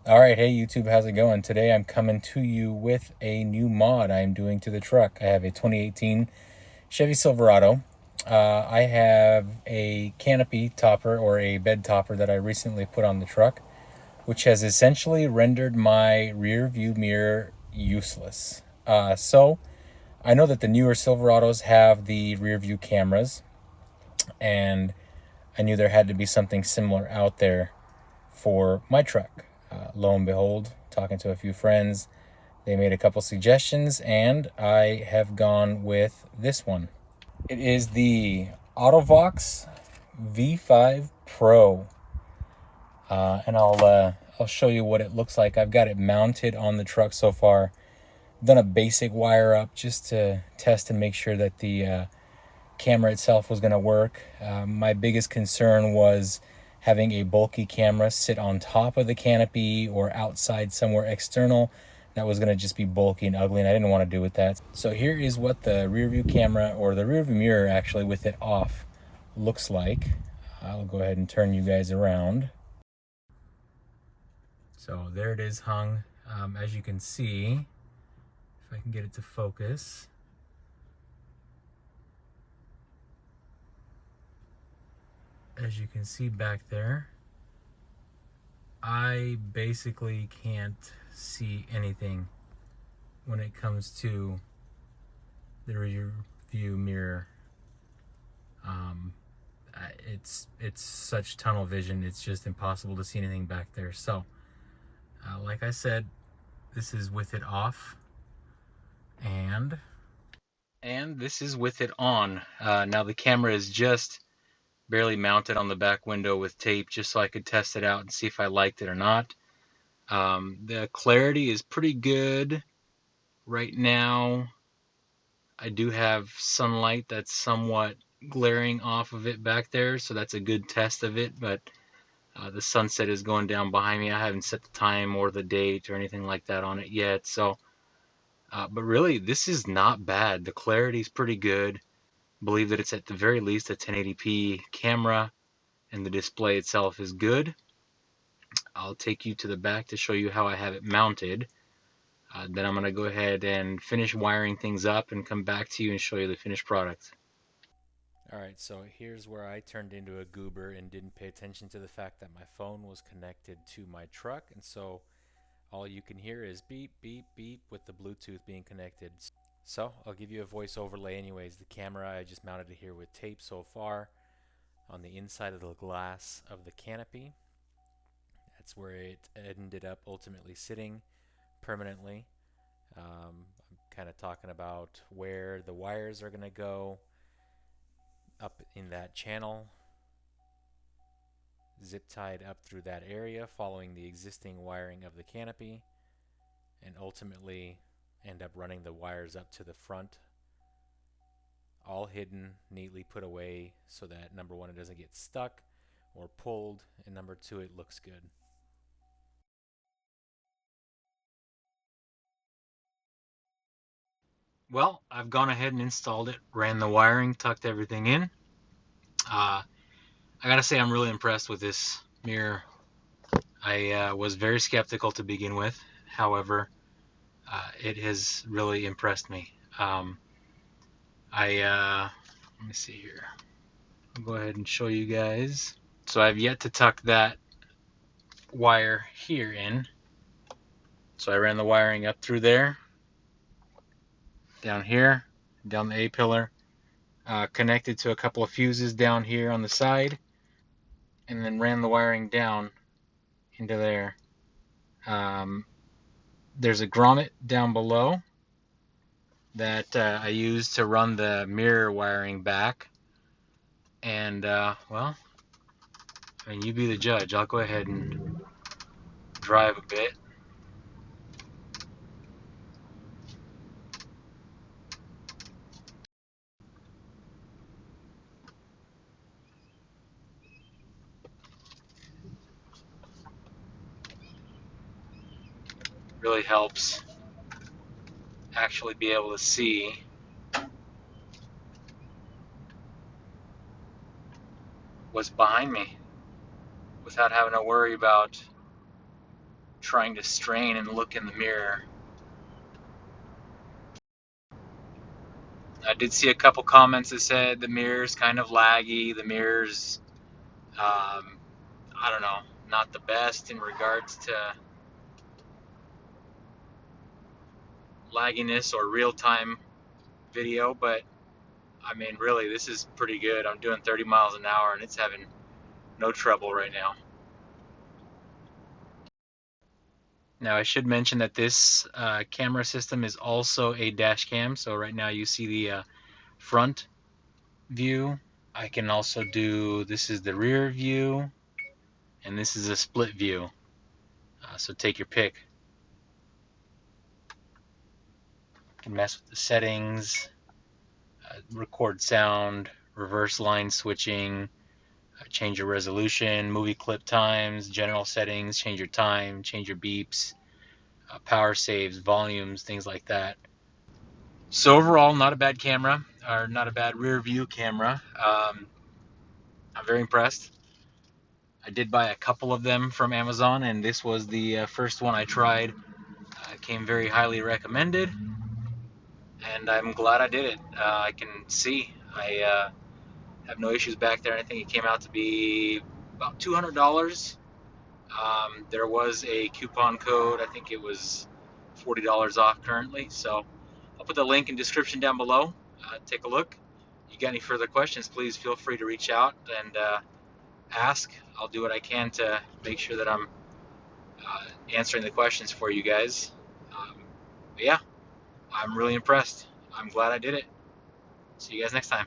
All right, hey YouTube, how's it going? Today I'm coming to you with a new mod I'm doing to the truck. I have a 2018 Chevy Silverado. I have a canopy topper or a bed topper that I recently put on the truck, which has essentially rendered my rear view mirror useless. So I know that the newer Silverados have the rear view cameras, and I knew there had to be something similar out there for my truck. Lo and behold, talking to a few friends, they made a couple suggestions, and I have gone with this one. It is the AUTO-VOX V5PRO, and I'll show you what it looks like. I've got it mounted on the truck so far. Done a basic wire up just to test and make sure that the camera itself was going to work. My biggest concern was having a bulky camera sit on top of the canopy or outside somewhere external. That was going to just be bulky and ugly, and I didn't want to do with that. So here is what the rear view camera, or the rear view mirror actually with it off, looks like. I'll go ahead and turn you guys around. So there it is hung. As you can see, if I can get it to focus, as you can see back there, I basically can't see anything when it comes to the rear view mirror. It's such tunnel vision, it's just impossible to see anything back there. So like I said, this is with it off, and this is with it on. Now the camera is just barely mounted on the back window with tape, just so I could test it out and see if I liked it or not. The clarity is pretty good right now. I do have sunlight that's somewhat glaring off of it back there, so that's a good test of it. But the sunset is going down behind me. I haven't set the time or the date or anything like that on it yet. So, but really, this is not bad. The clarity is pretty good. I believe that it's at the very least a 1080p camera, and the display itself is good. I'll take you to the back to show you how I have it mounted. Then I'm going to go ahead and finish wiring things up and come back to you and show you the finished product. Alright, so here's where I turned into a goober and didn't pay attention to the fact that my phone was connected to my truck, and so all you can hear is beep, beep, beep with the Bluetooth being connected. So I'll give you a voice overlay anyways. The camera, I just mounted it here with tape so far on the inside of the glass of the canopy. That's where it ended up ultimately sitting permanently. I'm kind of talking about where the wires are going to go up in that channel, zip tied up through that area following the existing wiring of the canopy, and ultimately end up running the wires up to the front, all hidden, neatly put away so that number one, it doesn't get stuck or pulled, and number two, it looks good. Well, I've gone ahead and installed it, ran the wiring, tucked everything in. I gotta say, I'm really impressed with this mirror. I was very skeptical to begin with. However, it has really impressed me. Let me see here. I'll go ahead and show you guys. So I've yet to tuck that wire here in. So I ran the wiring up through there, down here, down the A-pillar, connected to a couple of fuses down here on the side, and then ran the wiring down into there. There's a grommet down below that I use to run the mirror wiring back. And, well, I mean, you be the judge. I'll go ahead and drive a bit. Really helps actually be able to see what's behind me without having to worry about trying to strain and look in the mirror. I did see a couple comments that said the mirror's kind of laggy. The mirror's, I don't know, not the best in regards to lagginess or real-time video, but I mean, really, this is pretty good. I'm doing 30 miles an hour and it's having no trouble right now. Now, I should mention that this camera system is also a dash cam. So right now you see the front view. I can also do, this is the rear view, and this is a split view. So take your pick. You can mess with the settings, record sound, reverse line switching, change your resolution, movie clip times, general settings, change your time, change your beeps, power saves, volumes, things like that. So overall, not a bad camera, or not a bad rear view camera. I'm very impressed. I did buy a couple of them from Amazon, and this was the first one I tried. Came very highly recommended, and I'm glad I did it. I can see I have no issues back there. I think it came out to be about $200. There was a coupon code. I think it was $40 off currently. So I'll put the link in the description down below. Take a look. You got any further questions, please feel free to reach out and ask. I'll do what I can to make sure that I'm answering the questions for you guys. But yeah, I'm really impressed. I'm glad I did it. See you guys next time.